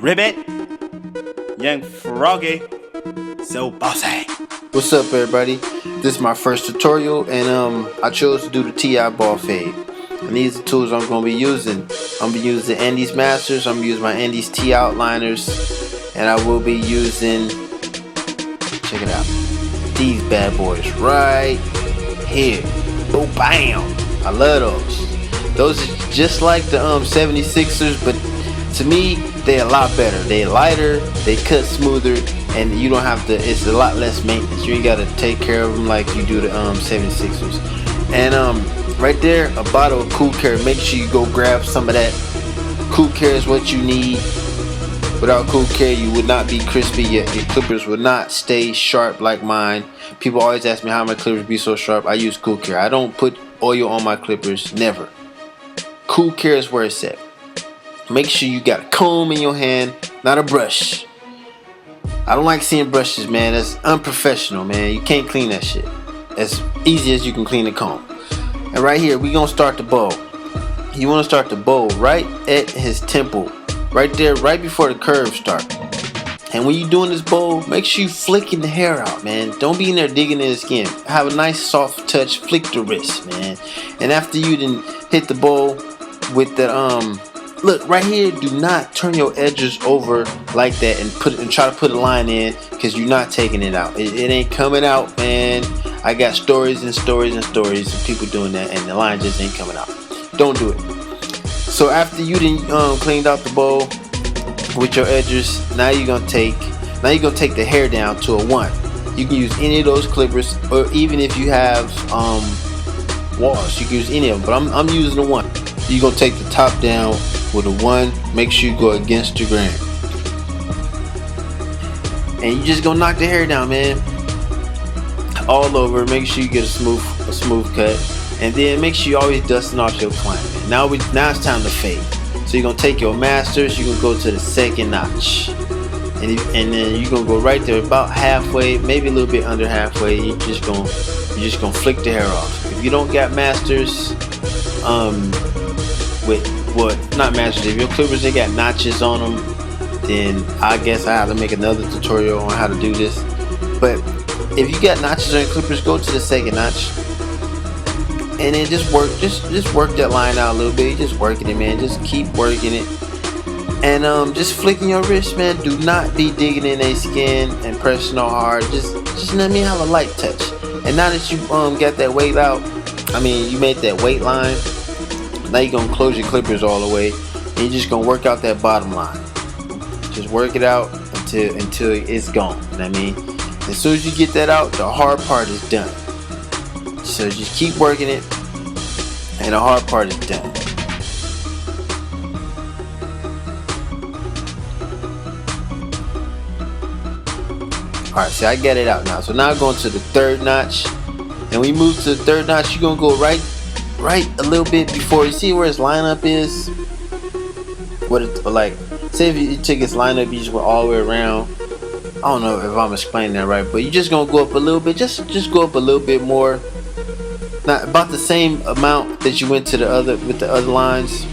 Ribbit, young froggy, so bossy. What's up, everybody? This is my first tutorial, and I chose to do the TI ball fade. And these are the tools I'm going to be using. I'm going to be using the Andes Masters. I'm going to use my Andes T outliners, and I will be using, check it out, these bad boys right here. Oh, bam! I love those. Those are just like the 76ers, but to me, they're a lot better. They're lighter, they cut smoother, and you don't have to, it's a lot less maintenance. You ain't got to take care of them like you do the 76ers. And right there, a bottle of Cool Care. Make sure you go grab some of that. Cool Care is what you need. Without Cool Care, you would not be crispy. Your clippers would not stay sharp like mine. People always ask me how my clippers be so sharp. I use Cool Care. I don't put oil on my clippers, never. Cool Care is where it's at. Make sure you got a comb in your hand, not a brush. I don't like seeing brushes, man. That's unprofessional, man. You can't clean that shit as easy as you can clean a comb. And right here, we gonna start the bow. You wanna start the bow right at his temple, right there, right before the curve start. And when you're doing this bow, make sure you flicking the hair out, man. Don't be in there digging in the skin. Have a nice soft touch. Flick the wrist, man. And after you done hit the bow with the look right here, do not turn your edges over like that and try to put a line in, because you're not taking it out. It ain't coming out, man. I got stories and stories and stories of people doing that, and the line just ain't coming out. Don't do it. So after you done cleaned out the bowl with your edges, now you're gonna take the hair down to a 1. You can use any of those clippers, or even if you have walls, you can use any of them. But I'm using the 1. You're gonna take the top down with a 1. Make sure you go against the grain, and you just gonna knock the hair down, man, all over. Make sure you get a smooth cut, and then make sure you always dusting off your clamp. Now it's time to fade. So you're gonna take your masters. You're gonna go to the 2nd notch, and then you're gonna go right there, about halfway, maybe a little bit under halfway. You're just gonna flick the hair off. If you don't got masters, not masters, if your clippers they got notches on them, then I guess I have to make another tutorial on how to do this. But if you got notches on your clippers, go to the 2nd notch, and then just work that line out a little bit. Just working it, man. Just keep working it, and just flicking your wrist, man. Do not be digging in their skin and pressing on hard. Just let me have a light touch. And now that you got that weight out, you made that weight line. Now you're gonna close your clippers all the way, and you're just gonna work out that bottom line. Just work it out until it's gone. You know what I mean? As soon as you get that out, the hard part is done. So just keep working it, and the hard part is done. Alright, see, I got it out now. So now going to the 3rd notch, and we move to the 3rd notch. You're gonna go right a little bit before. You see where his lineup is? Say if you took his lineup, you just went all the way around. I don't know if I'm explaining that right, but you're just gonna go up a little bit. Just go up a little bit more. Not about the same amount that you went to with the other lines.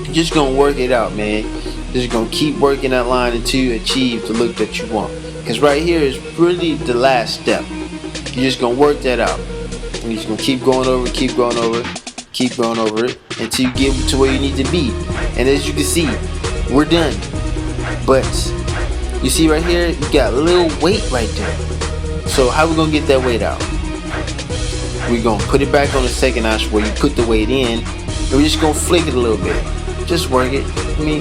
You're just gonna work it out, man. Just gonna keep working that line until you achieve the look that you want. Because right here is really the last step. You're just gonna work that out. You're just gonna keep going over it until you get to where you need to be. And as you can see, we're done. But you see right here, you got a little weight right there. So how we gonna get that weight out? We're gonna put it back on the 2nd notch where you put the weight in, and we're just gonna flick it a little bit. Just work it.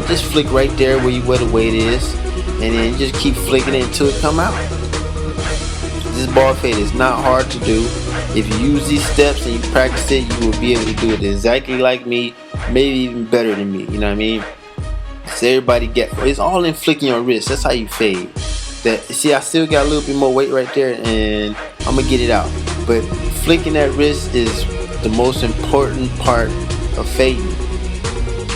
Just flick right there where the weight is, and then just keep flicking it until it come out. This ball fade is not hard to do. If you use these steps and you practice it, you will be able to do it exactly like me, maybe even better than me. You know what I mean? So everybody it's all in flicking your wrist. That's how you fade. See, I still got a little bit more weight right there, and I'm gonna get it out. But flicking that wrist is the most important part of fading.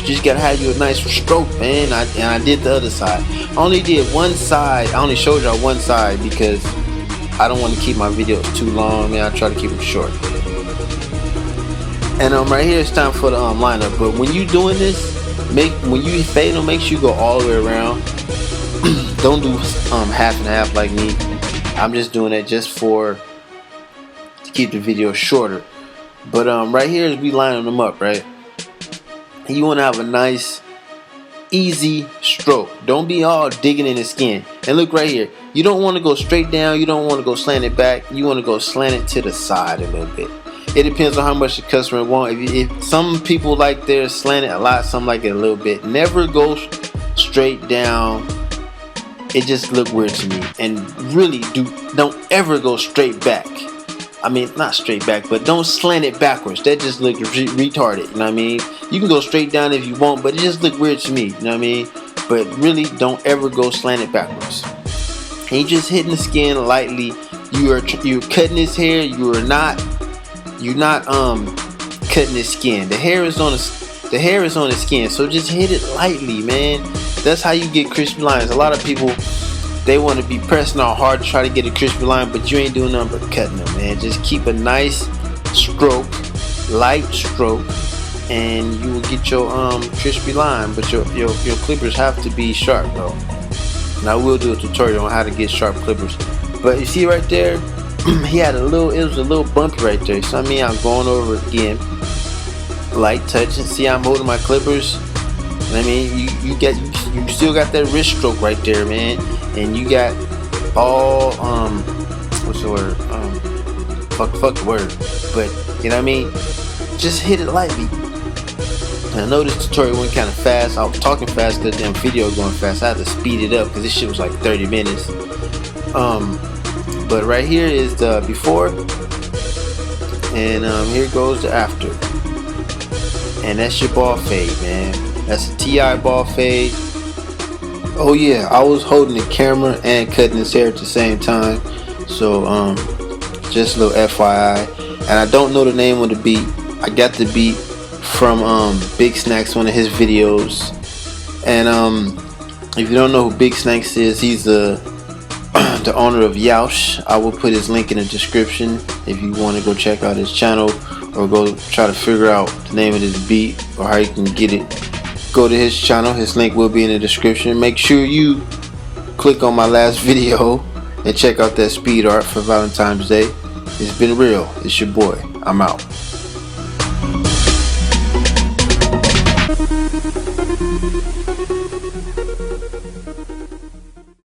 You just gotta have you a nice stroke, man. And I did the other side. I only did one side. I only showed y'all one side because I don't want to keep my videos too long, man. I try to keep them short. And right here it's time for the lineup. But when you doing this, when you fade them, make sure you go all the way around. Don't do half and half like me. I'm just doing that just to keep the video shorter. But right here is we lining them up, right? You want to have a nice, easy stroke. Don't be all digging in the skin. And look right here. You don't want to go straight down. You don't want to go slanted back. You want to go slanted to the side a little bit. It depends on how much the customer wants. If some people like their slanted a lot, some like it a little bit. Never go straight down. It just look weird to me. And really don't ever go straight back. I mean, not straight back, but don't slant it backwards. That just look retarded. You know what I mean? You can go straight down if you want, but it just look weird to me. You know what I mean? But really, don't ever go slant it backwards. And you just hitting the skin lightly. You're cutting his hair. You're not cutting his skin. The hair is on the skin. So just hit it lightly, man. That's how you get crispy lines. A lot of people, they want to be pressing all hard to try to get a crispy line, but you ain't doing nothing but cutting them, man. Just keep a nice stroke, light stroke, and you will get your crispy line. But your clippers have to be sharp, though. And I will do a tutorial on how to get sharp clippers. But you see right there, it was a little bumpy right there. So I mean, I'm going over it again, light touching. See, I'm holding my clippers. I mean, you still got that wrist stroke right there, man. And you got all what's the word? Fuck the word. But you know what I mean? Just hit it lightly. And I know this tutorial went kind of fast. I was talking fast because the damn video was going fast. I had to speed it up because this shit was like 30 minutes. But right here is the before, and here goes the after. And that's your ball fade, man. That's a TI ball fade. Oh yeah, I was holding the camera and cutting his hair at the same time. So just a little FYI. And I don't know the name of the beat. I got the beat from Big Snacks, one of his videos. And if you don't know who Big Snacks is, he's the owner of Yaush. I will put his link in the description if you want to go check out his channel or go try to figure out the name of this beat or how you can get it. Go to his channel. His link will be in the description. Make sure you click on my last video and check out that speed art for Valentine's Day. It's been real. It's your boy. I'm out.